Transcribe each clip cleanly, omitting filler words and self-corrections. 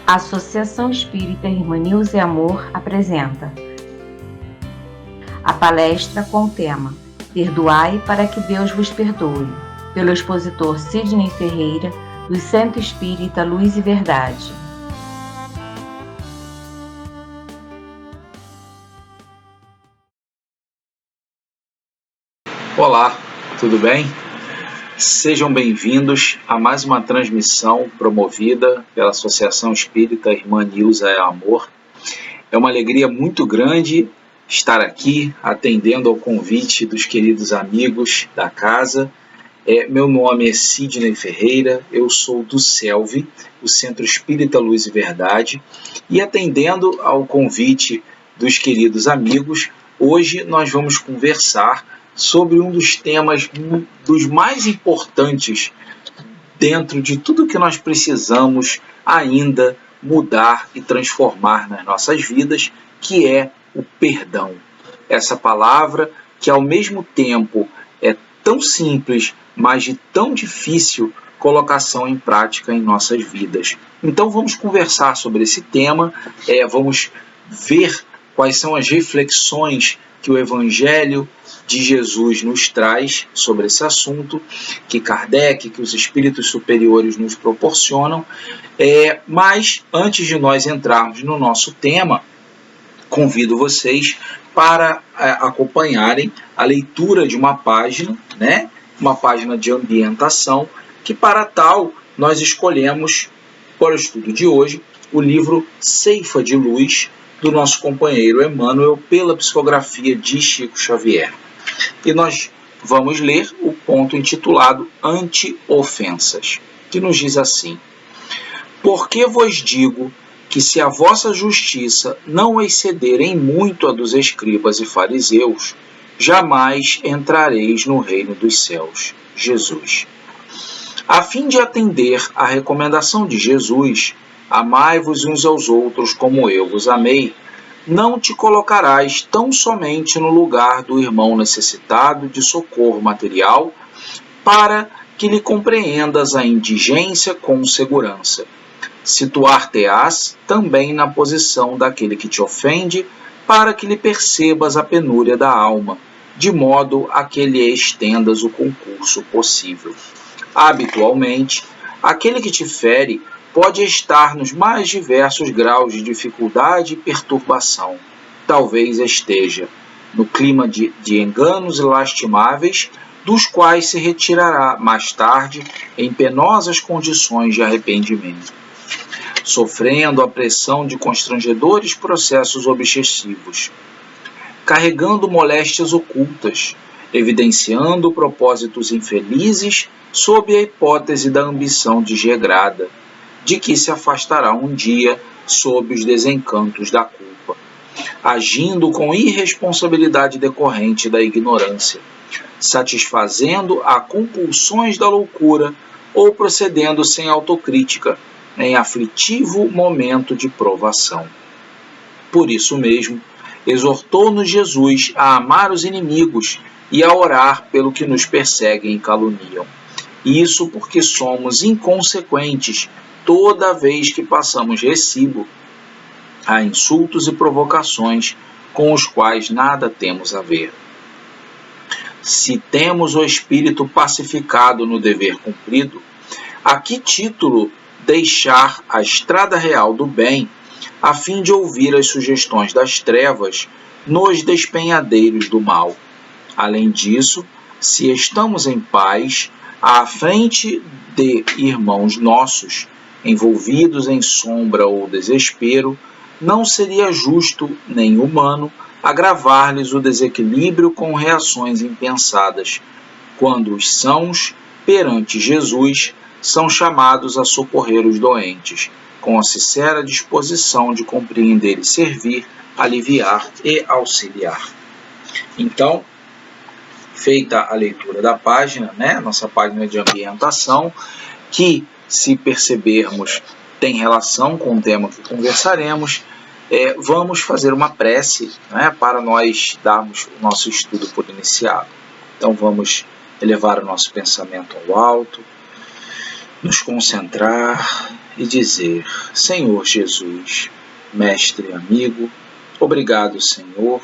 A Associação Espírita Irmã Nilza e Amor apresenta a palestra com o tema Perdoai para que Deus vos perdoe, pelo expositor Sidney Ferreira, do Centro Espírita Luz e Verdade. Olá, tudo bem? Sejam bem-vindos a mais uma transmissão promovida pela Associação Espírita Irmã Nilza e Amor. É uma alegria muito grande estar aqui atendendo ao convite dos queridos amigos da casa. Meu nome é Sidney Ferreira, eu sou do CELV, o Centro Espírita Luz e Verdade, e atendendo ao convite dos queridos amigos, hoje nós vamos conversar sobre um dos temas dos mais importantes dentro de tudo que nós precisamos ainda mudar e transformar nas nossas vidas, que é o perdão. Essa palavra que ao mesmo tempo é tão simples, mas de tão difícil colocação em prática em nossas vidas. Então vamos conversar sobre esse tema, vamos ver quais são as reflexões que o Evangelho de Jesus nos traz sobre esse assunto, que Kardec, que os espíritos superiores nos proporcionam. Mas antes de nós entrarmos no nosso tema, convido vocês para acompanharem a leitura de uma página, uma página de ambientação, que para tal nós escolhemos, para o estudo de hoje, o livro Ceifa de Luz, do nosso companheiro Emmanuel, pela psicografia de Chico Xavier. E nós vamos ler o ponto intitulado Anti-ofensas, que nos diz assim: Porque vos digo que se a vossa justiça não exceder em muito a dos escribas e fariseus, jamais entrareis no reino dos céus. Jesus. A fim de atender à recomendação de Jesus, amai-vos uns aos outros como eu vos amei, não te colocarás tão somente no lugar do irmão necessitado de socorro material, para que lhe compreendas a indigência com segurança. Situar-te-ás também na posição daquele que te ofende, para que lhe percebas a penúria da alma, de modo a que lhe estendas o concurso possível. Habitualmente, aquele que te fere pode estar nos mais diversos graus de dificuldade e perturbação. Talvez esteja no clima de enganos lastimáveis, dos quais se retirará mais tarde em penosas condições de arrependimento, sofrendo a pressão de constrangedores processos obsessivos, carregando moléstias ocultas, evidenciando propósitos infelizes sob a hipótese da ambição desregrada, de que se afastará um dia sob os desencantos da culpa, agindo com irresponsabilidade decorrente da ignorância, satisfazendo a compulsões da loucura ou procedendo sem autocrítica em aflitivo momento de provação. Por isso mesmo, exortou-nos Jesus a amar os inimigos e a orar pelo que nos perseguem e caluniam. Isso porque somos inconsequentes toda vez que passamos recibo a insultos e provocações com os quais nada temos a ver. Se temos o espírito pacificado no dever cumprido, a que título deixar a estrada real do bem, a fim de ouvir as sugestões das trevas nos despenhadeiros do mal? Além disso, se estamos em paz, à frente de irmãos nossos, envolvidos em sombra ou desespero, não seria justo nem humano agravar-lhes o desequilíbrio com reações impensadas, quando os sãos, perante Jesus, são chamados a socorrer os doentes, com a sincera disposição de compreender e servir, aliviar e auxiliar. Então, feita a leitura da página, nossa página de ambientação, que, se percebermos, tem relação com o tema que conversaremos, vamos fazer uma prece para nós darmos o nosso estudo por iniciado. Então vamos elevar o nosso pensamento ao alto, nos concentrar e dizer: Senhor Jesus, mestre e amigo, obrigado, Senhor,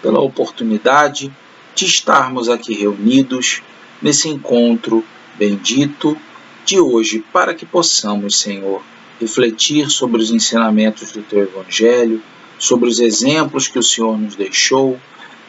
pela oportunidade de estarmos aqui reunidos nesse encontro bendito de hoje, para que possamos, Senhor, refletir sobre os ensinamentos do Teu Evangelho, sobre os exemplos que o Senhor nos deixou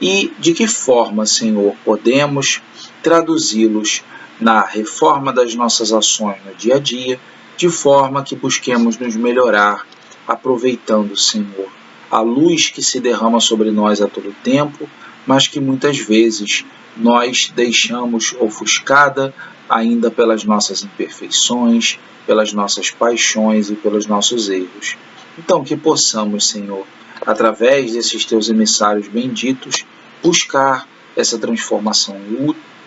e de que forma, Senhor, podemos traduzi-los na reforma das nossas ações no dia a dia, de forma que busquemos nos melhorar, aproveitando, Senhor, a luz que se derrama sobre nós a todo tempo, mas que muitas vezes nós deixamos ofuscada ainda pelas nossas imperfeições, pelas nossas paixões e pelos nossos erros. Então que possamos, Senhor, através desses Teus emissários benditos, buscar essa transformação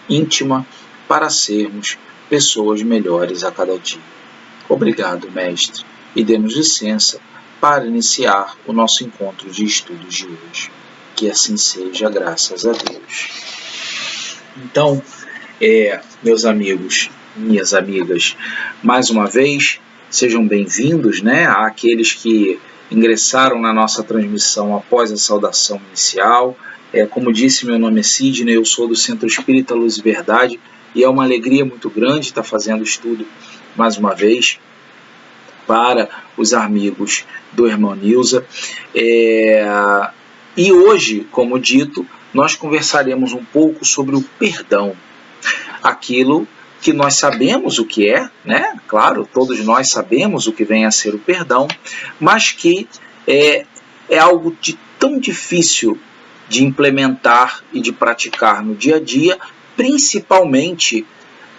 íntima para sermos pessoas melhores a cada dia. Obrigado, Mestre, e dê-nos licença para iniciar o nosso encontro de estudos de hoje. Que assim seja, graças a Deus. Então, meus amigos, minhas amigas, mais uma vez, sejam bem-vindos, àqueles que ingressaram na nossa transmissão após a saudação inicial. Como disse, meu nome é Sidney, eu sou do Centro Espírita Luz e Verdade, e é uma alegria muito grande estar fazendo estudo mais uma vez para os amigos do irmão Nilza. E hoje, como dito, nós conversaremos um pouco sobre o perdão. Aquilo que nós sabemos o que é, Claro, todos nós sabemos o que vem a ser o perdão, mas que é algo tão difícil de implementar e de praticar no dia a dia, principalmente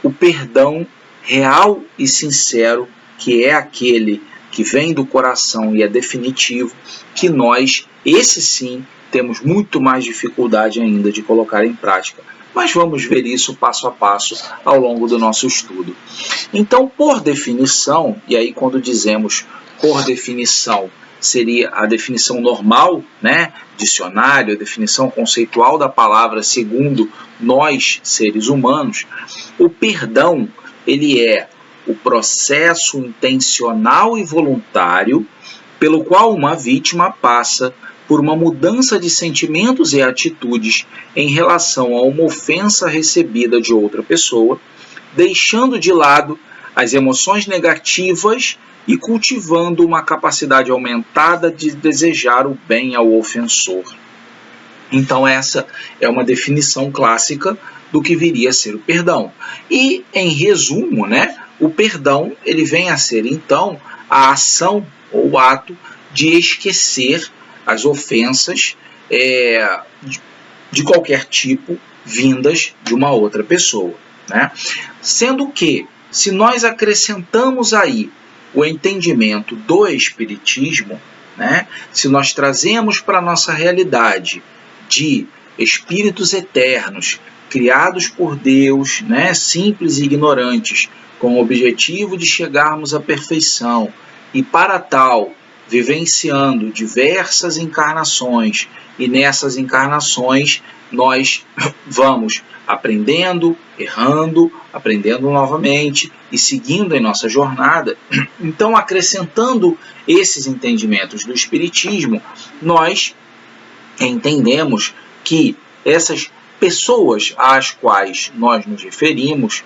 o perdão real e sincero, que é aquele que vem do coração e é definitivo, que nós, esse sim, temos muito mais dificuldade ainda de colocar em prática. Mas vamos ver isso passo a passo ao longo do nosso estudo. Então, por definição, e aí quando dizemos por definição, seria a definição normal, dicionário, a definição conceitual da palavra segundo nós, seres humanos, o perdão, ele é o processo intencional e voluntário pelo qual uma vítima passa por uma mudança de sentimentos e atitudes em relação a uma ofensa recebida de outra pessoa, deixando de lado as emoções negativas e cultivando uma capacidade aumentada de desejar o bem ao ofensor. Então essa é uma definição clássica do que viria a ser o perdão. E, em resumo, o perdão ele vem a ser, então, a ação ou ato de esquecer as ofensas de qualquer tipo vindas de uma outra pessoa. Sendo que, se nós acrescentamos aí o entendimento do Espiritismo, se nós trazemos para a nossa realidade de espíritos eternos, criados por Deus, simples e ignorantes, com o objetivo de chegarmos à perfeição, e para tal, vivenciando diversas encarnações, e nessas encarnações nós vamos aprendendo, errando, aprendendo novamente e seguindo em nossa jornada. Então, acrescentando esses entendimentos do Espiritismo, nós entendemos que essas pessoas às quais nós nos referimos,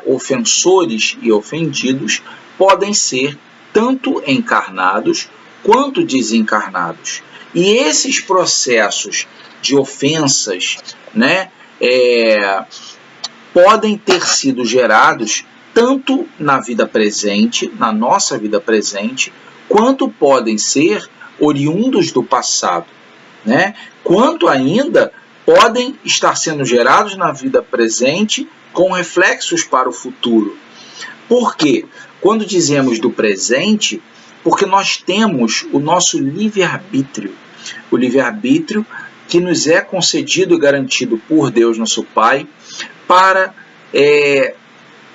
ofensores e ofendidos, podem ser tanto encarnados quanto desencarnados. E esses processos de ofensas, podem ter sido gerados tanto na vida presente, na nossa vida presente, quanto podem ser oriundos do passado, quanto ainda podem estar sendo gerados na vida presente com reflexos para o futuro. Por quê? Quando dizemos do presente, porque nós temos o nosso livre-arbítrio. O livre-arbítrio que nos é concedido e garantido por Deus, nosso Pai, para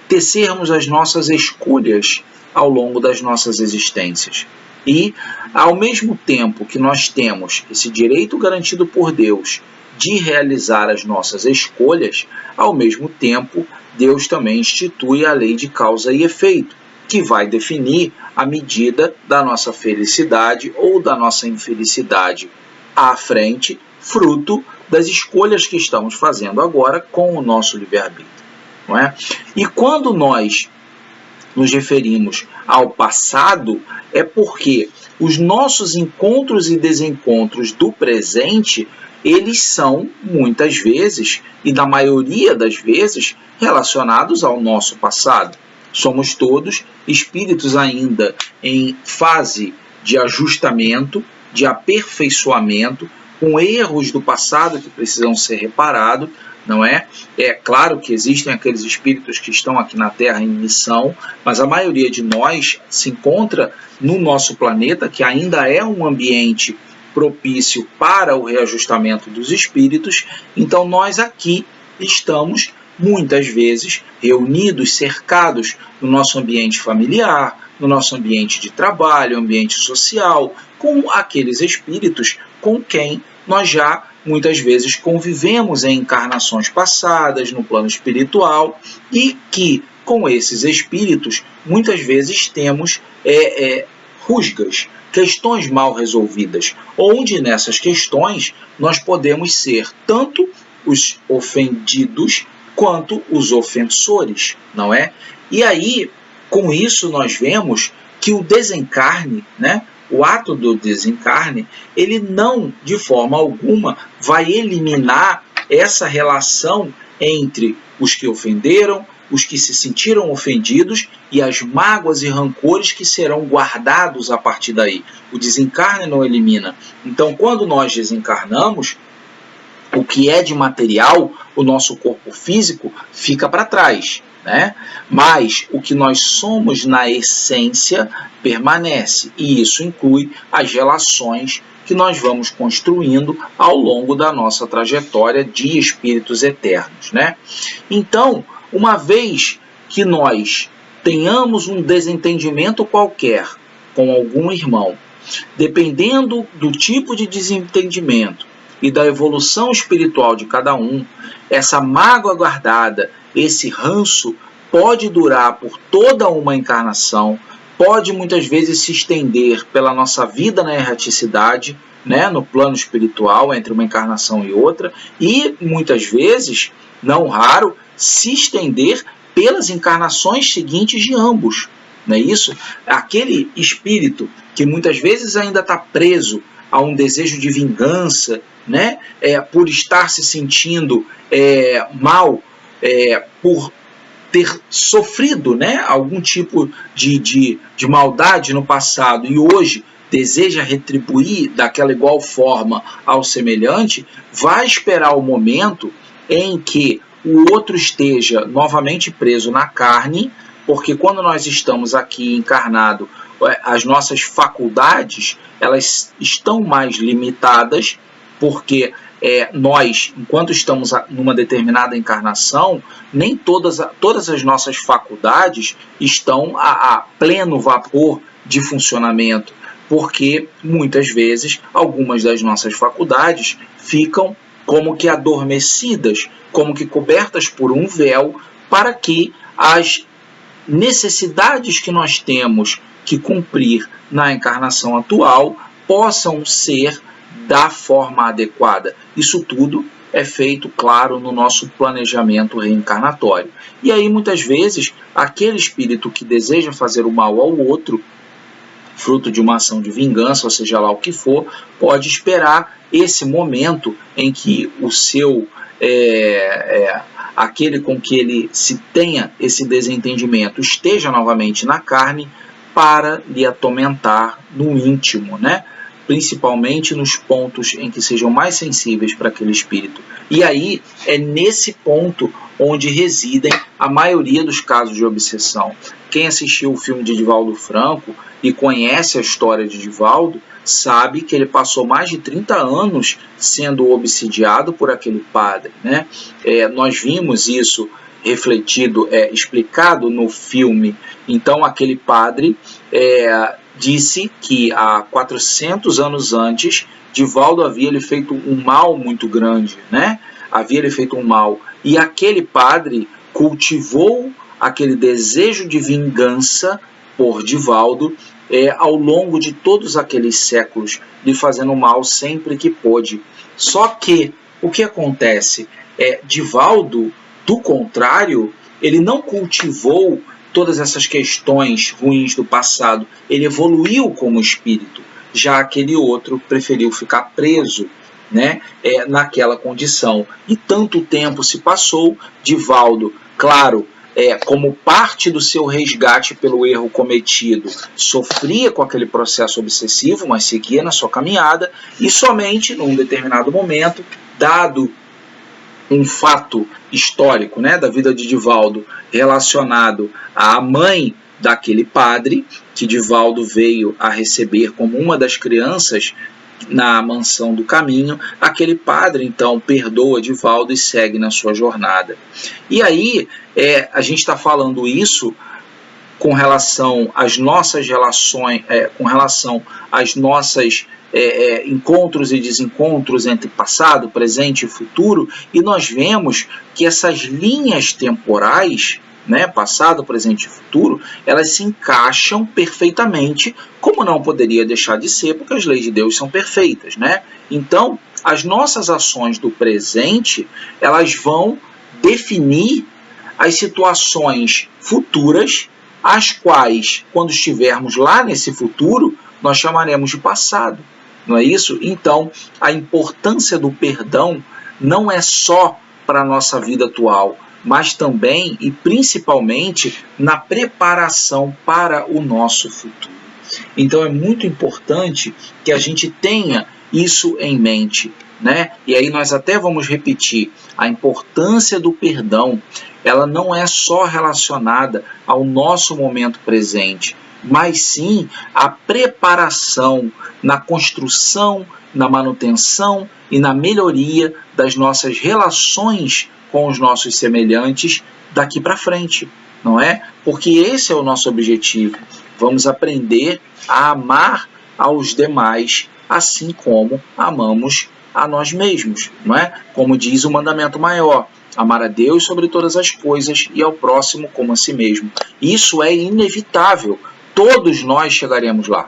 tecermos as nossas escolhas ao longo das nossas existências. E, ao mesmo tempo que nós temos esse direito garantido por Deus de realizar as nossas escolhas, ao mesmo tempo, Deus também institui a lei de causa e efeito, que vai definir a medida da nossa felicidade ou da nossa infelicidade à frente, fruto das escolhas que estamos fazendo agora com o nosso livre-arbítrio, não é? E quando nós nos referimos ao passado, é porque os nossos encontros e desencontros do presente, eles são, muitas vezes, e na maioria das vezes, relacionados ao nosso passado. Somos todos espíritos ainda em fase de ajustamento, de aperfeiçoamento, com erros do passado que precisam ser reparados, não é? É claro que existem aqueles espíritos que estão aqui na Terra em missão, mas a maioria de nós se encontra no nosso planeta, que ainda é um ambiente propício para o reajustamento dos espíritos. Então nós aqui estamos muitas vezes reunidos, cercados no nosso ambiente familiar, no nosso ambiente de trabalho, ambiente social, com aqueles espíritos com quem nós já muitas vezes convivemos em encarnações passadas, no plano espiritual, e que com esses espíritos muitas vezes temos rusgas, questões mal resolvidas, onde nessas questões nós podemos ser tanto os ofendidos quanto os ofensores, não é? E aí, com isso, nós vemos que o desencarne, né, o ato do desencarne, ele não, de forma alguma, vai eliminar essa relação entre os que ofenderam, os que se sentiram ofendidos e as mágoas e rancores que serão guardados a partir daí. O desencarne não elimina. Então, quando nós desencarnamos, o que é de material, o nosso corpo físico, fica para trás, né? Mas o que nós somos na essência permanece, e isso inclui as relações que nós vamos construindo ao longo da nossa trajetória de espíritos eternos, né? Então, uma vez que nós tenhamos um desentendimento qualquer com algum irmão, dependendo do tipo de desentendimento e da evolução espiritual de cada um, essa mágoa guardada, esse ranço, pode durar por toda uma encarnação, pode muitas vezes se estender pela nossa vida na erraticidade, né, no plano espiritual, entre uma encarnação e outra, e muitas vezes, não raro, se estender pelas encarnações seguintes de ambos. Não é isso? Aquele espírito que muitas vezes ainda está preso a um desejo de vingança, né, por estar se sentindo mal, por ter sofrido, né, algum tipo de maldade no passado e hoje deseja retribuir daquela igual forma ao semelhante, vai esperar o momento em que o outro esteja novamente preso na carne, porque quando nós estamos aqui encarnado, as nossas faculdades, elas estão mais limitadas, porque nós, enquanto estamos numa determinada encarnação, nem todas as nossas faculdades estão a pleno vapor de funcionamento, porque muitas vezes algumas das nossas faculdades ficam como que adormecidas, como que cobertas por um véu, para que as necessidades que nós temos que cumprir na encarnação atual possam ser da forma adequada. Isso tudo é feito, claro, no nosso planejamento reencarnatório. E aí, muitas vezes, aquele espírito que deseja fazer o mal ao outro, fruto de uma ação de vingança, ou seja lá o que for, pode esperar esse momento em que o seu aquele com que ele se tenha esse desentendimento esteja novamente na carne para lhe atormentar no íntimo, né? Principalmente nos pontos em que sejam mais sensíveis para aquele espírito. E aí é nesse ponto onde residem a maioria dos casos de obsessão. Quem assistiu o filme de Divaldo Franco e conhece a história de Divaldo, sabe que ele passou mais de 30 anos sendo obsidiado por aquele padre, né? Nós vimos isso refletido, explicado no filme. Então aquele padre disse que há 400 anos antes, Divaldo havia lhe feito um mal muito grande, né? Havia lhe feito um mal. E aquele padre cultivou aquele desejo de vingança por Divaldo ao longo de todos aqueles séculos, lhe fazendo mal sempre que pôde. Só que o que acontece? Divaldo, do contrário, ele não cultivou todas essas questões ruins do passado, ele evoluiu como espírito, já aquele outro preferiu ficar preso, né, naquela condição. E tanto tempo se passou, Divaldo, claro, como parte do seu resgate pelo erro cometido, sofria com aquele processo obsessivo, mas seguia na sua caminhada, e somente num determinado momento, dado um fato histórico, né, da vida de Divaldo relacionado à mãe daquele padre, que Divaldo veio a receber como uma das crianças na mansão do caminho, aquele padre então perdoa Divaldo e segue na sua jornada. E aí a gente está falando isso com relação às nossas relações, com relação às nossas encontros e desencontros entre passado, presente e futuro, e nós vemos que essas linhas temporais, né, passado, presente e futuro, elas se encaixam perfeitamente, como não poderia deixar de ser, porque as leis de Deus são perfeitas, né? Então, as nossas ações do presente, elas vão definir as situações futuras, as quais, quando estivermos lá nesse futuro, nós chamaremos de passado, não é isso? Então, a importância do perdão não é só para a nossa vida atual, mas também e principalmente na preparação para o nosso futuro. Então é muito importante que a gente tenha isso em mente, né? E aí nós até vamos repetir, a importância do perdão, ela não é só relacionada ao nosso momento presente, mas sim a preparação na construção, na manutenção e na melhoria das nossas relações com os nossos semelhantes daqui para frente, não é? Porque esse é o nosso objetivo. Vamos aprender a amar aos demais, assim como amamos a nós mesmos, não é? Como diz o mandamento maior, amar a Deus sobre todas as coisas e ao próximo como a si mesmo. Isso é inevitável. Todos nós chegaremos lá.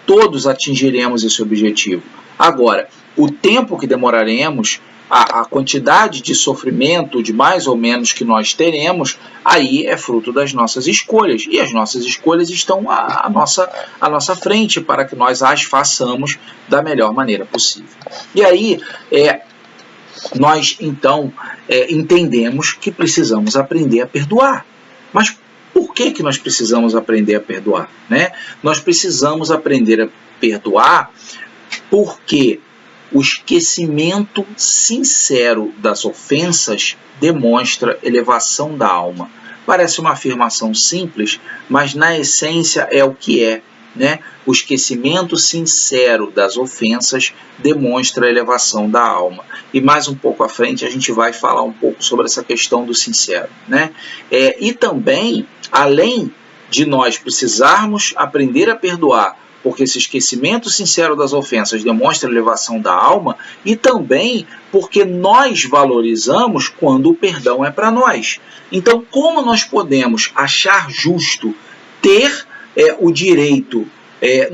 Todos atingiremos esse objetivo. Agora, o tempo que demoraremos, a quantidade de sofrimento, de mais ou menos que nós teremos, aí é fruto das nossas escolhas. E as nossas escolhas estão à nossa frente para que nós as façamos da melhor maneira possível. E aí, nós então entendemos que precisamos aprender a perdoar. Mas por que nós precisamos aprender a perdoar, né? Nós precisamos aprender a perdoar porque o esquecimento sincero das ofensas demonstra elevação da alma. Parece uma afirmação simples, mas na essência é o que é, né? O esquecimento sincero das ofensas demonstra a elevação da alma. E mais um pouco à frente a gente vai falar um pouco sobre essa questão do sincero, né? E também, além de nós precisarmos aprender a perdoar, porque esse esquecimento sincero das ofensas demonstra a elevação da alma, e também porque nós valorizamos quando o perdão é para nós. Então, como nós podemos achar justo ter o direito,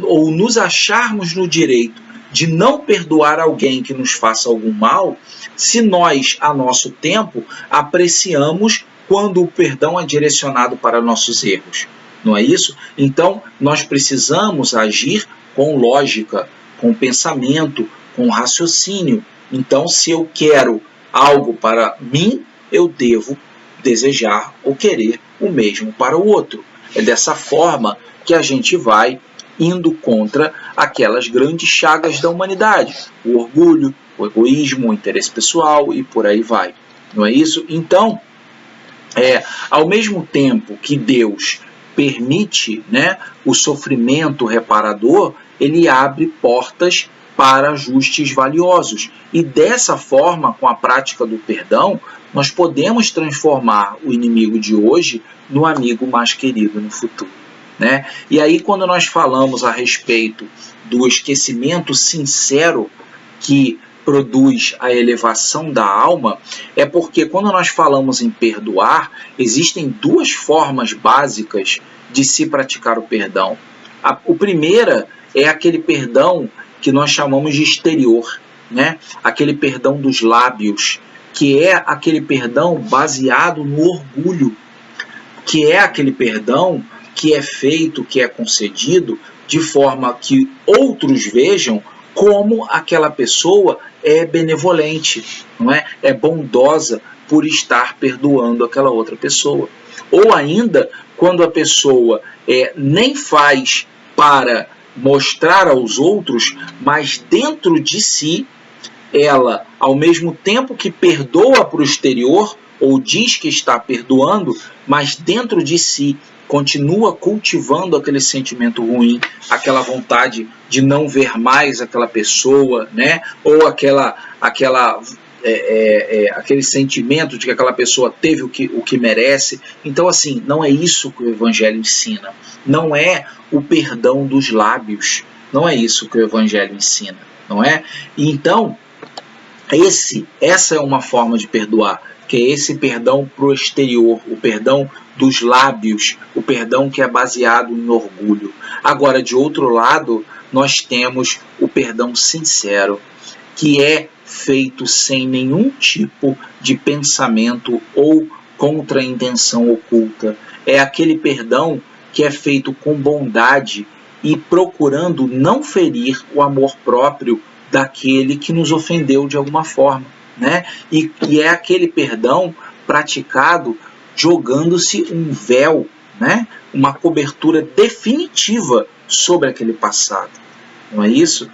ou nos acharmos no direito de não perdoar alguém que nos faça algum mal, se nós, a nosso tempo, apreciamos quando o perdão é direcionado para nossos erros? Não é isso? Então, nós precisamos agir com lógica, com pensamento, com raciocínio. Então, se eu quero algo para mim, eu devo desejar ou querer o mesmo para o outro. É dessa forma que a gente vai indo contra aquelas grandes chagas da humanidade. O orgulho, o egoísmo, o interesse pessoal e por aí vai. Não é isso? Então, ao mesmo tempo que Deus permite, né, o sofrimento reparador, ele abre portas para ajustes valiosos. E dessa forma, com a prática do perdão, nós podemos transformar o inimigo de hoje no amigo mais querido no futuro. né? E aí, quando nós falamos a respeito do esquecimento sincero que produz a elevação da alma, é porque quando nós falamos em perdoar, existem duas formas básicas de se praticar o perdão. O primeira é aquele perdão que nós chamamos de exterior, né? Aquele perdão dos lábios, que é aquele perdão baseado no orgulho, que é aquele perdão que é feito, que é concedido de forma que outros vejam como aquela pessoa é benevolente, não é? É bondosa por estar perdoando aquela outra pessoa. Ou ainda, quando a pessoa nem faz para mostrar aos outros, mas dentro de si, ela, ao mesmo tempo que perdoa para o exterior, ou diz que está perdoando, mas dentro de si continua cultivando aquele sentimento ruim, aquela vontade de não ver mais aquela pessoa, né? Ou aquele sentimento de que aquela pessoa teve o que merece. Então, assim, não é isso que o Evangelho ensina. Não é o perdão dos lábios. Não é isso que o Evangelho ensina, não é? E então, essa é uma forma de perdoar, que é esse perdão para o exterior, o perdão dos lábios, o perdão que é baseado em orgulho. Agora, de outro lado, nós temos o perdão sincero, que é feito sem nenhum tipo de pensamento ou contra-intenção oculta. É aquele perdão que é feito com bondade e procurando não ferir o amor próprio daquele que nos ofendeu de alguma forma, né? E é aquele perdão praticado jogando-se um véu, né? Uma cobertura definitiva sobre aquele passado. Não é isso?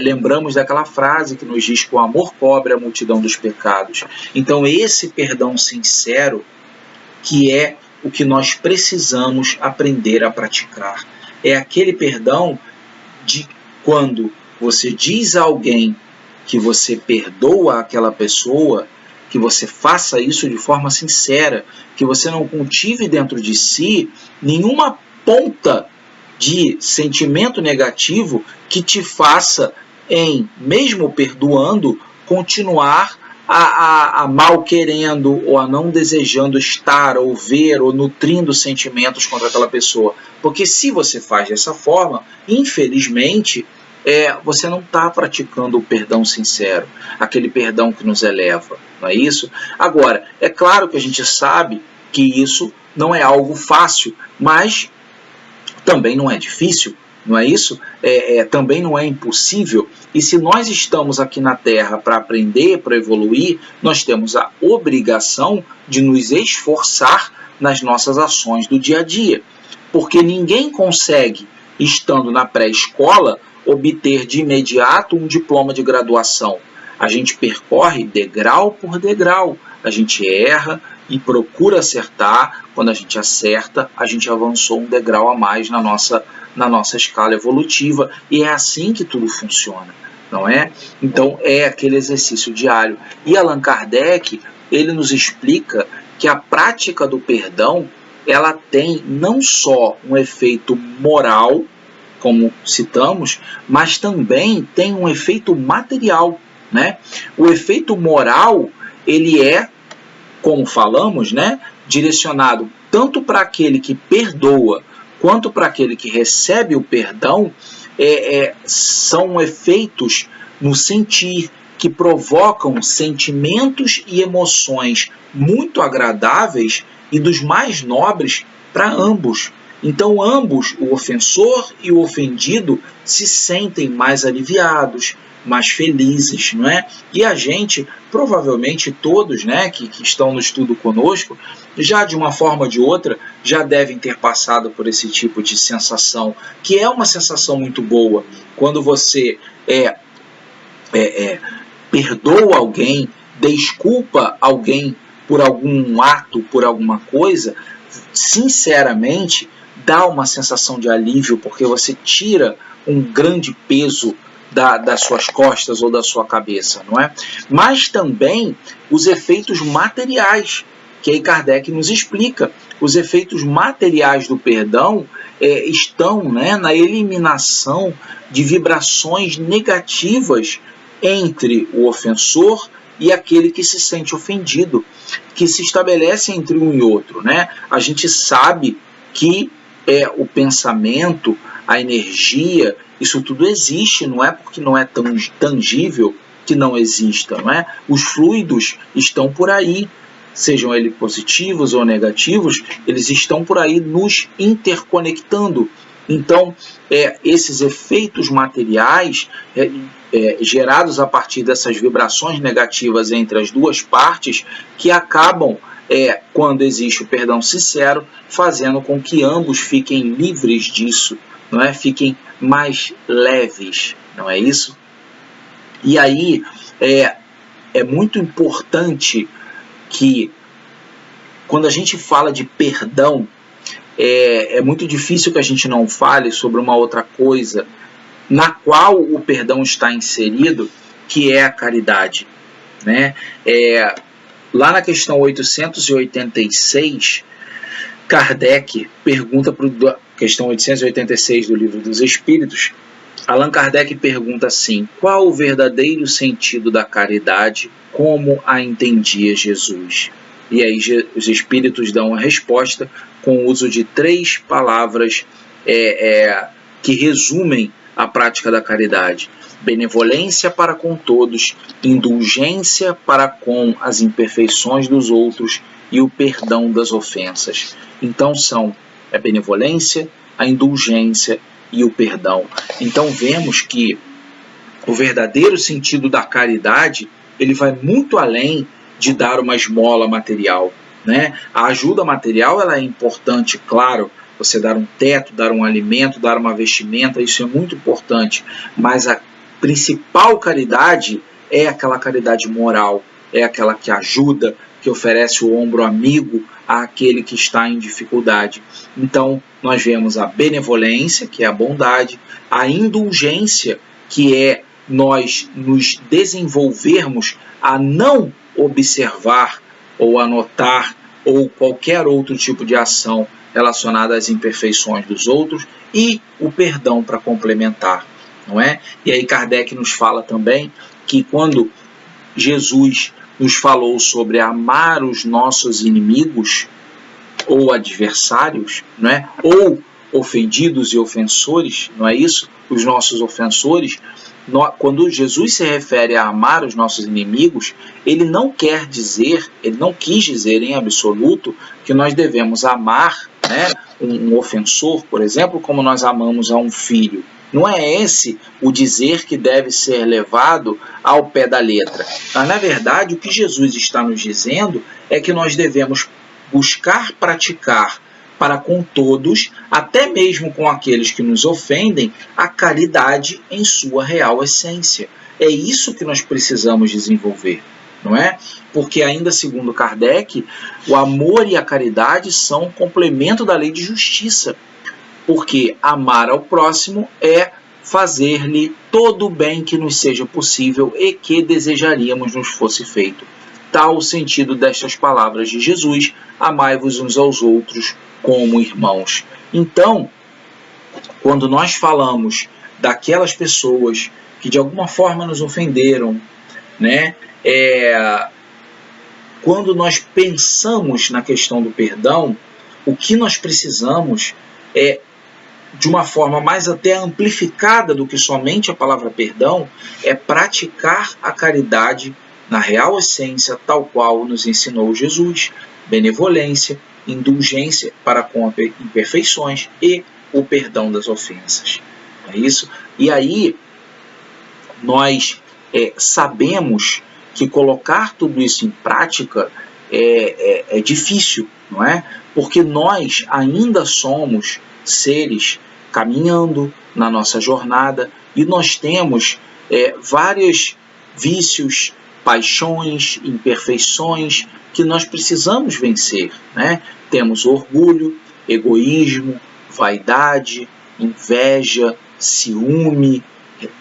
Lembramos daquela frase que nos diz que o amor cobre a multidão dos pecados. Então, esse perdão sincero, que é o que nós precisamos aprender a praticar, é aquele perdão de quando você diz a alguém que você perdoa aquela pessoa, que você faça isso de forma sincera, que você não cultive dentro de si nenhuma ponta de sentimento negativo que te faça, mesmo perdoando, continuar a mal querendo ou a não desejando estar ou ver ou nutrindo sentimentos contra aquela pessoa. Porque se você faz dessa forma, infelizmente, você não está praticando o perdão sincero, aquele perdão que nos eleva, não é isso? Agora, é claro que a gente sabe que isso não é algo fácil, mas também não é difícil, não é isso? Também não é impossível. E se nós estamos aqui na Terra para aprender, para evoluir, nós temos a obrigação de nos esforçar nas nossas ações do dia a dia. Porque ninguém consegue, estando na pré-escola, obter de imediato um diploma de graduação. A gente percorre degrau por degrau, a gente erra e procura acertar. Quando a gente acerta, a gente avançou um degrau a mais na nossa escala evolutiva, e é assim que tudo funciona, não é? Então é aquele exercício diário. E Allan Kardec, ele nos explica que a prática do perdão, ela tem não só um efeito moral, como citamos, mas também tem um efeito material, né? O efeito moral, ele é, como falamos, né, direcionado tanto para aquele que perdoa, quanto para aquele que recebe o perdão. São efeitos no sentir, que provocam sentimentos e emoções muito agradáveis e dos mais nobres para ambos. Então, ambos, o ofensor e o ofendido, se sentem mais aliviados, mais felizes, não é? E a gente, provavelmente todos, né, que estão no estudo conosco, já de uma forma ou de outra, já devem ter passado por esse tipo de sensação, que é uma sensação muito boa. Quando você perdoa alguém, desculpa alguém por algum ato, por alguma coisa, sinceramente, dá uma sensação de alívio, porque você tira um grande peso das suas costas ou da sua cabeça, não é? Mas também os efeitos materiais, que aí Kardec nos explica. Os efeitos materiais do perdão estão, né, na eliminação de vibrações negativas entre o ofensor e aquele que se sente ofendido, que se estabelece entre um e outro, né? A gente sabe que o pensamento, a energia, isso tudo existe, não é porque não é tão tangível que não exista, não é? Os fluidos estão por aí, sejam eles positivos ou negativos, eles estão por aí nos interconectando. Então, esses efeitos materiais gerados a partir dessas vibrações negativas entre as duas partes, que acabam, quando existe o perdão sincero, fazendo com que ambos fiquem livres disso, não é? Fiquem mais leves, não é isso? E aí é muito importante que, quando a gente fala de perdão, é muito difícil que a gente não fale sobre uma outra coisa na qual o perdão está inserido, que é a caridade, né? Lá na questão 886, Kardec pergunta, questão 886 do Livro dos Espíritos, Allan Kardec pergunta assim: qual o verdadeiro sentido da caridade, como a entendia Jesus? E aí os Espíritos dão a resposta com o uso de 3 palavras que resumem a prática da caridade: benevolência para com todos, indulgência para com as imperfeições dos outros e o perdão das ofensas. Então são a benevolência, a indulgência e o perdão. Então vemos que o verdadeiro sentido da caridade, ele vai muito além de dar uma esmola material, né? A ajuda material, ela é importante, claro, você dar um teto, dar um alimento, dar uma vestimenta, isso é muito importante, mas a principal caridade é aquela caridade moral, é aquela que ajuda, que oferece o ombro amigo àquele que está em dificuldade. Então, nós vemos a benevolência, que é a bondade, a indulgência, que é nós nos desenvolvermos a não observar ou anotar ou qualquer outro tipo de ação relacionada às imperfeições dos outros, e o perdão para complementar, não é? E aí Kardec nos fala também que quando Jesus nos falou sobre amar os nossos inimigos ou adversários, não é? Ou ofendidos e ofensores, não é isso? Os nossos ofensores, quando Jesus se refere a amar os nossos inimigos, ele não quis dizer em absoluto que nós devemos amar, né, um ofensor, por exemplo, como nós amamos a um filho. Não é esse o dizer que deve ser levado ao pé da letra. Mas, na verdade, o que Jesus está nos dizendo é que nós devemos buscar praticar para com todos, até mesmo com aqueles que nos ofendem, a caridade em sua real essência. É isso que nós precisamos desenvolver, não é? Porque, ainda segundo Kardec, o amor e a caridade são um complemento da lei de justiça. Porque amar ao próximo é fazer-lhe todo o bem que nos seja possível e que desejaríamos nos fosse feito. Tal o sentido destas palavras de Jesus: amai-vos uns aos outros como irmãos. Então, quando nós falamos daquelas pessoas que de alguma forma nos ofenderam, né, quando nós pensamos na questão do perdão, o que nós precisamos é, de uma forma mais até amplificada do que somente a palavra perdão, é praticar a caridade na real essência, tal qual nos ensinou Jesus: benevolência, indulgência para com imperfeições e o perdão das ofensas. É isso? E aí nós sabemos que colocar tudo isso em prática é difícil, não é? Porque nós ainda somos seres caminhando na nossa jornada e nós temos vários vícios, paixões, imperfeições que nós precisamos vencer, né? Temos orgulho, egoísmo, vaidade, inveja, ciúme,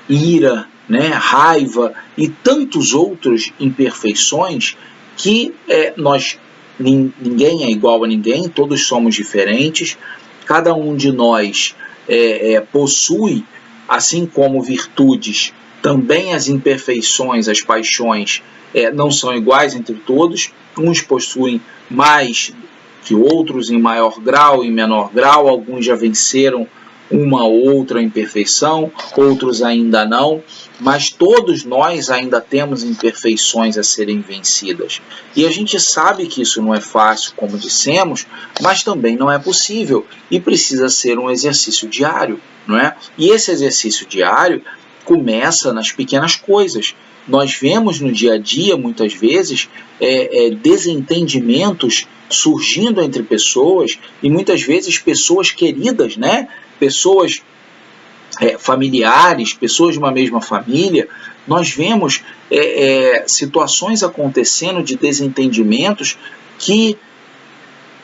ira, né? Raiva e tantos outros imperfeições que nós ninguém é igual a ninguém, todos somos diferentes, cada um de nós possui, assim como virtudes, também as imperfeições, as paixões não são iguais entre todos, uns possuem mais que outros em maior grau, em menor grau, alguns já venceram uma ou outra imperfeição, outros ainda não, mas todos nós ainda temos imperfeições a serem vencidas. E a gente sabe que isso não é fácil, como dissemos, mas também não é possível e precisa ser um exercício diário, não é? E esse exercício diário começa nas pequenas coisas. Nós vemos no dia a dia, muitas vezes, desentendimentos surgindo entre pessoas, e muitas vezes pessoas queridas, né? Pessoas familiares, pessoas de uma mesma família. Nós vemos situações acontecendo de desentendimentos que,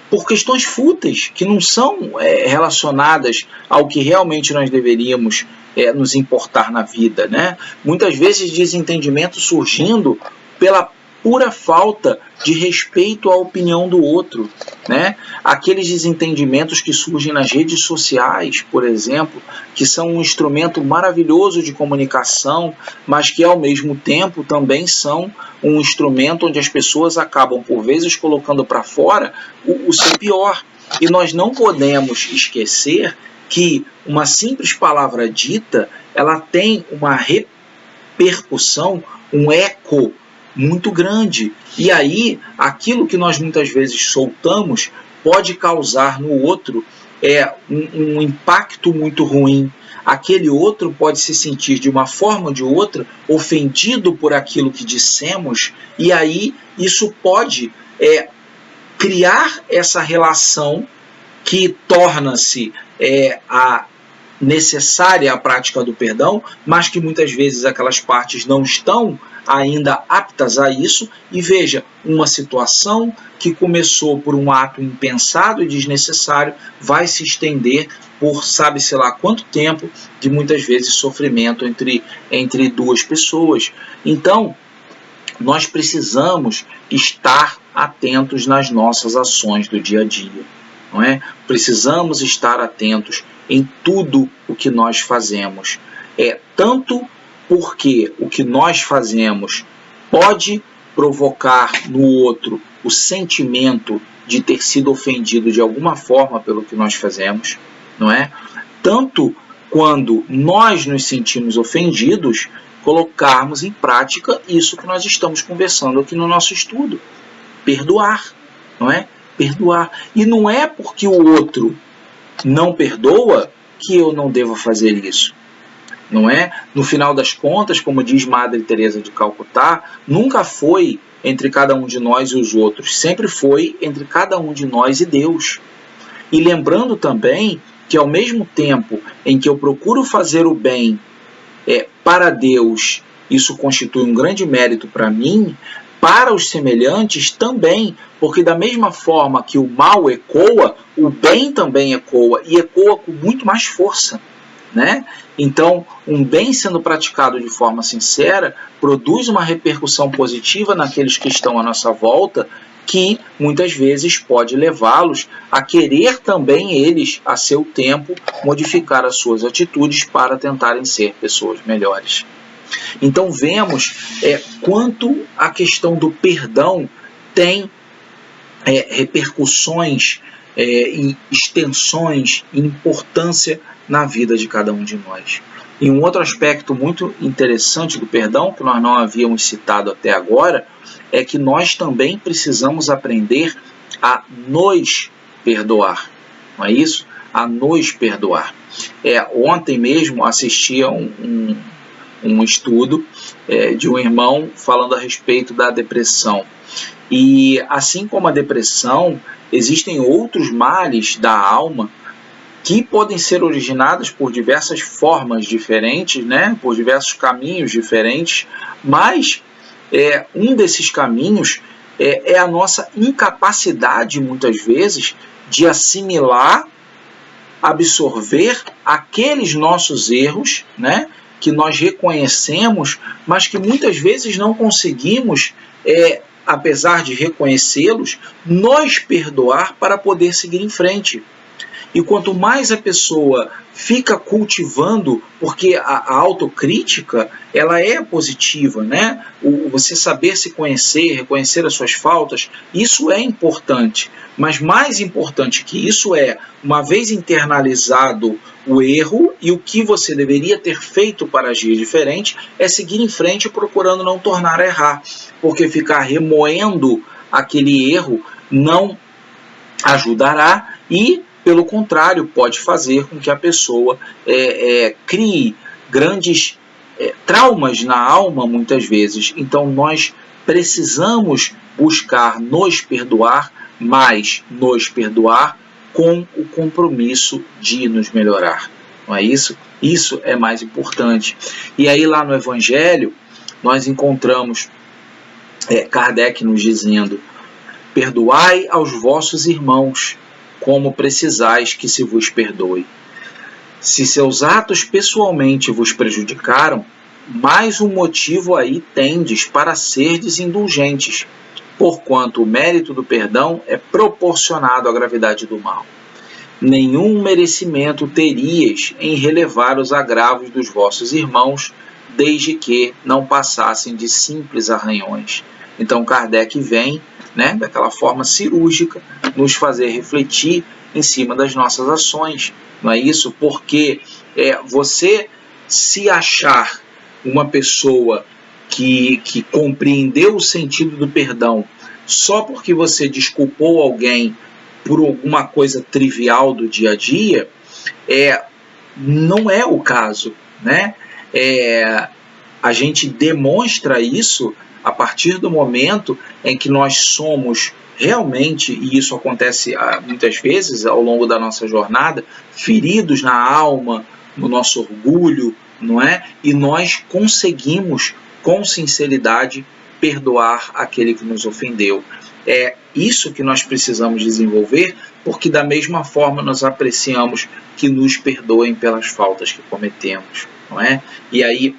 por questões fúteis, que não são relacionadas ao que realmente nós deveríamos nos importar na vida, né? Muitas vezes desentendimentos surgindo pela pura falta de respeito à opinião do outro, né? Aqueles desentendimentos que surgem nas redes sociais, por exemplo, que são um instrumento maravilhoso de comunicação, mas que ao mesmo tempo também são um instrumento onde as pessoas acabam por vezes colocando para fora o seu pior. E nós não podemos esquecer que uma simples palavra dita, ela tem uma repercussão, um eco muito grande. E aí, aquilo que nós muitas vezes soltamos pode causar no outro um impacto muito ruim. Aquele outro pode se sentir de uma forma ou de outra ofendido por aquilo que dissemos, e aí isso pode criar essa relação que torna-se a necessária a prática do perdão, mas que muitas vezes aquelas partes não estão ainda aptas a isso. E veja, uma situação que começou por um ato impensado e desnecessário vai se estender por sabe-se lá quanto tempo de muitas vezes sofrimento entre duas pessoas. Então, nós precisamos estar atentos nas nossas ações do dia a dia, não é? Precisamos estar atentos em tudo o que nós fazemos. Tanto porque o que nós fazemos pode provocar no outro o sentimento de ter sido ofendido de alguma forma pelo que nós fazemos, não é? Tanto quando nós nos sentimos ofendidos, colocarmos em prática isso que nós estamos conversando aqui no nosso estudo. Perdoar, não é? Perdoar. E não é porque o outro não perdoa que eu não devo fazer isso, não é? No final das contas, como diz Madre Teresa de Calcutá, nunca foi entre cada um de nós e os outros, sempre foi entre cada um de nós e Deus. E lembrando também que ao mesmo tempo em que eu procuro fazer o bem para Deus, isso constitui um grande mérito para mim, para os semelhantes também, porque da mesma forma que o mal ecoa, o bem também ecoa, e ecoa com muito mais força, né? Então, um bem sendo praticado de forma sincera produz uma repercussão positiva naqueles que estão à nossa volta, que muitas vezes pode levá-los a querer também eles, a seu tempo, modificar as suas atitudes para tentarem ser pessoas melhores. Então vemos quanto a questão do perdão tem repercussões e extensões e importância na vida de cada um de nós. E um outro aspecto muito interessante do perdão, que nós não havíamos citado até agora, é que nós também precisamos aprender a nos perdoar. Não é isso? A nos perdoar. Ontem mesmo assisti a um estudo de um irmão falando a respeito da depressão. E assim como a depressão, existem outros males da alma que podem ser originados por diversas formas diferentes, né? Por diversos caminhos diferentes, mas um desses caminhos é a nossa incapacidade, muitas vezes, de assimilar, absorver aqueles nossos erros, né? Que nós reconhecemos, mas que muitas vezes não conseguimos apesar de reconhecê-los, nós perdoar para poder seguir em frente. E quanto mais a pessoa fica cultivando, porque a autocrítica, ela é positiva, né? Você saber se conhecer, reconhecer as suas faltas, isso é importante. Mas mais importante que isso é, uma vez internalizado o erro e o que você deveria ter feito para agir diferente, é seguir em frente procurando não tornar a errar. Porque ficar remoendo aquele erro não ajudará e, pelo contrário, pode fazer com que a pessoa crie grandes traumas na alma, muitas vezes. Então, nós precisamos buscar nos perdoar, mas nos perdoar com o compromisso de nos melhorar. Não é isso? Isso é mais importante. E aí, lá no Evangelho, nós encontramos Kardec nos dizendo: perdoai aos vossos irmãos, como precisais que se vos perdoe. Se seus atos pessoalmente vos prejudicaram, mais um motivo aí tendes para serdes indulgentes, porquanto o mérito do perdão é proporcionado à gravidade do mal. Nenhum merecimento terias em relevar os agravos dos vossos irmãos, desde que não passassem de simples arranhões. Então Kardec vem, daquela forma cirúrgica, nos fazer refletir em cima das nossas ações. Não é isso? Porque você se achar uma pessoa que compreendeu o sentido do perdão só porque você desculpou alguém por alguma coisa trivial do dia a dia, não é o caso, né? A gente demonstra isso a partir do momento em que nós somos realmente, e isso acontece muitas vezes ao longo da nossa jornada, feridos na alma, no nosso orgulho, não é? E nós conseguimos, com sinceridade, perdoar aquele que nos ofendeu. É isso que nós precisamos desenvolver, porque da mesma forma nós apreciamos que nos perdoem pelas faltas que cometemos, não é? E aí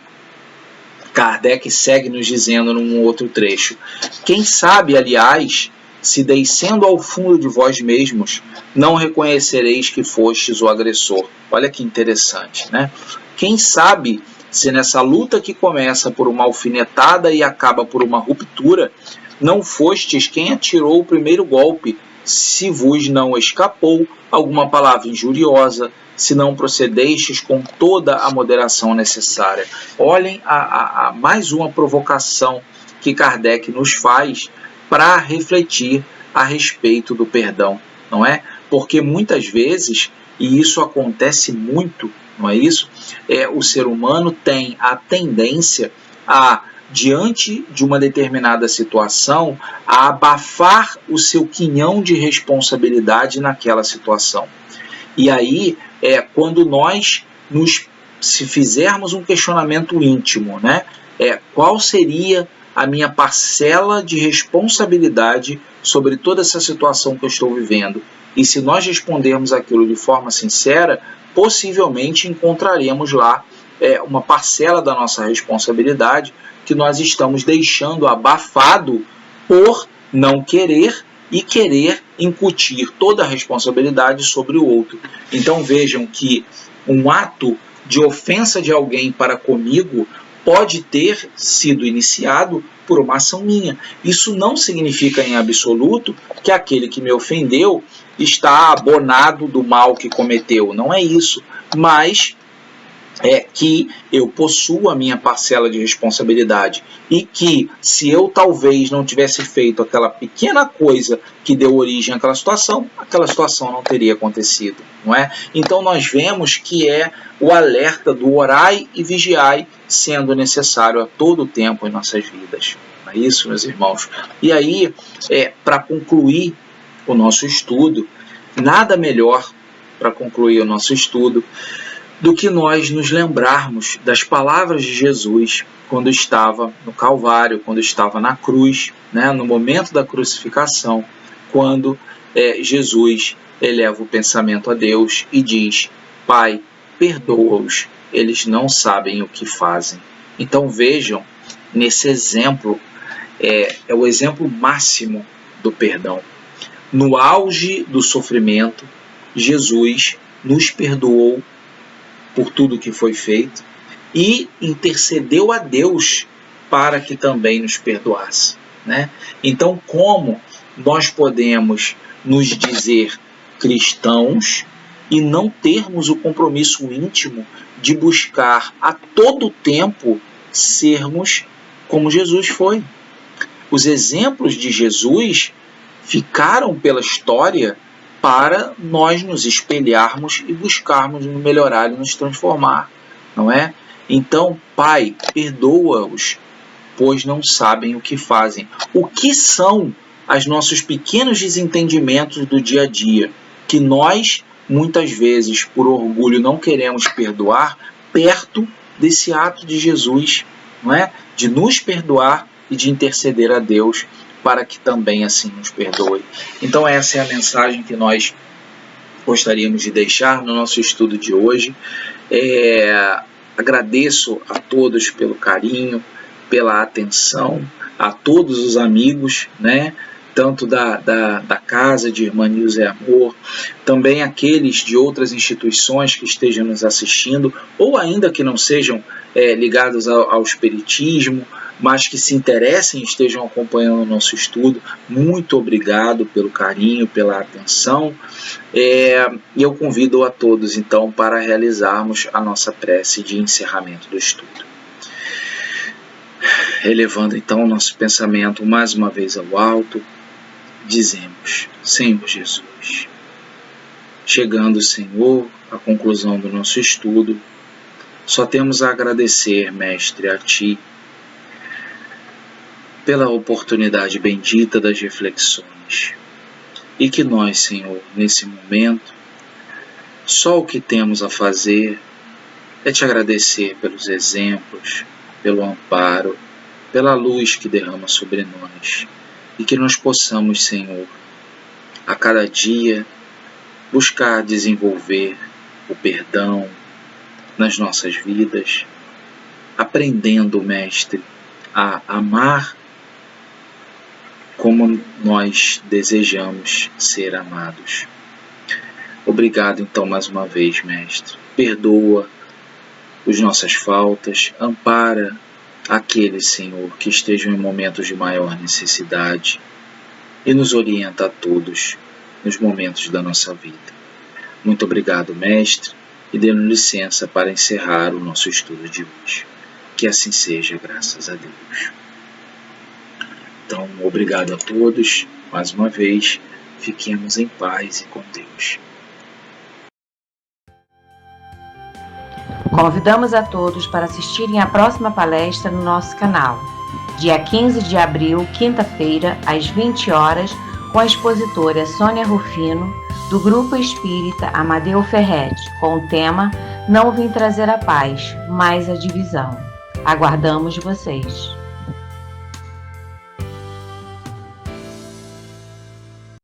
Kardec segue nos dizendo num outro trecho: quem sabe, aliás, se descendo ao fundo de vós mesmos, não reconhecereis que fostes o agressor. Olha que interessante, né? Quem sabe se nessa luta que começa por uma alfinetada e acaba por uma ruptura, não fostes quem atirou o primeiro golpe, se vos não escapou alguma palavra injuriosa, se não procedestes com toda a moderação necessária. Olhem a mais uma provocação que Kardec nos faz para refletir a respeito do perdão, não é? Porque muitas vezes, e isso acontece muito, não é isso? O ser humano tem a tendência a, diante de uma determinada situação, a abafar o seu quinhão de responsabilidade naquela situação. E aí, quando nós se fizermos um questionamento íntimo, né? Qual seria a minha parcela de responsabilidade sobre toda essa situação que eu estou vivendo? E se nós respondermos aquilo de forma sincera, possivelmente encontraremos lá uma parcela da nossa responsabilidade que nós estamos deixando abafado por não querer e querer incutir toda a responsabilidade sobre o outro. Então vejam que um ato de ofensa de alguém para comigo pode ter sido iniciado por uma ação minha. Isso não significa em absoluto que aquele que me ofendeu está abonado do mal que cometeu. Não é isso. Mas que eu possuo a minha parcela de responsabilidade e que, se eu talvez não tivesse feito aquela pequena coisa que deu origem àquela situação não teria acontecido, não é? Então nós vemos que é o alerta do orai e vigiai sendo necessário a todo tempo em nossas vidas. Não é isso, meus irmãos? E aí, para concluir o nosso estudo, nada melhor para concluir o nosso estudo do que nós nos lembrarmos das palavras de Jesus quando estava no Calvário, quando estava na cruz, né, no momento da crucificação, quando Jesus eleva o pensamento a Deus e diz: Pai, perdoa-os, eles não sabem o que fazem. Então vejam, nesse exemplo, é o exemplo máximo do perdão. No auge do sofrimento, Jesus nos perdoou por tudo que foi feito e intercedeu a Deus para que também nos perdoasse, né? Então, como nós podemos nos dizer cristãos e não termos o compromisso íntimo de buscar a todo tempo sermos como Jesus foi? Os exemplos de Jesus ficaram pela história para nós nos espelharmos e buscarmos nos melhorar e nos transformar, não é? Então, Pai, perdoa-os, pois não sabem o que fazem. O que são os nossos pequenos desentendimentos do dia a dia, que nós, muitas vezes, por orgulho, não queremos perdoar, perto desse ato de Jesus, não é? De nos perdoar e de interceder a Deus para que também assim nos perdoe. Então essa é a mensagem que nós gostaríamos de deixar no nosso estudo de hoje. Agradeço a todos pelo carinho, pela atenção, a todos os amigos, né? Tanto da casa de Irmã Nilza e Amor, também aqueles de outras instituições que estejam nos assistindo, ou ainda que não sejam ligados ao espiritismo, mas que se interessem e estejam acompanhando o nosso estudo. Muito obrigado pelo carinho, pela atenção, e eu convido a todos então para realizarmos a nossa prece de encerramento do estudo. Elevando então o nosso pensamento mais uma vez ao alto, dizemos: Senhor Jesus, chegando, Senhor, à conclusão do nosso estudo, só temos a agradecer, Mestre, a Ti, pela oportunidade bendita das reflexões, e que nós, Senhor, nesse momento, só o que temos a fazer é Te agradecer pelos exemplos, pelo amparo, pela luz que derrama sobre nós, e que nós possamos, Senhor, a cada dia, buscar desenvolver o perdão nas nossas vidas, aprendendo, Mestre, a amar como nós desejamos ser amados. Obrigado, então, mais uma vez, Mestre. Perdoa as nossas faltas, ampara aqueles, Senhor, que estejam em momentos de maior necessidade e nos orienta a todos nos momentos da nossa vida. Muito obrigado, Mestre, e dê-nos licença para encerrar o nosso estudo de hoje. Que assim seja, graças a Deus. Então, obrigado a todos, mais uma vez, fiquemos em paz e com Deus. Convidamos a todos para assistirem à próxima palestra no nosso canal, dia 15 de abril, quinta-feira, às 20 horas, com a expositora Sônia Rufino, do Grupo Espírita Amadeu Ferretti, com o tema Não Vim Trazer a Paz, mas a Divisão. Aguardamos vocês!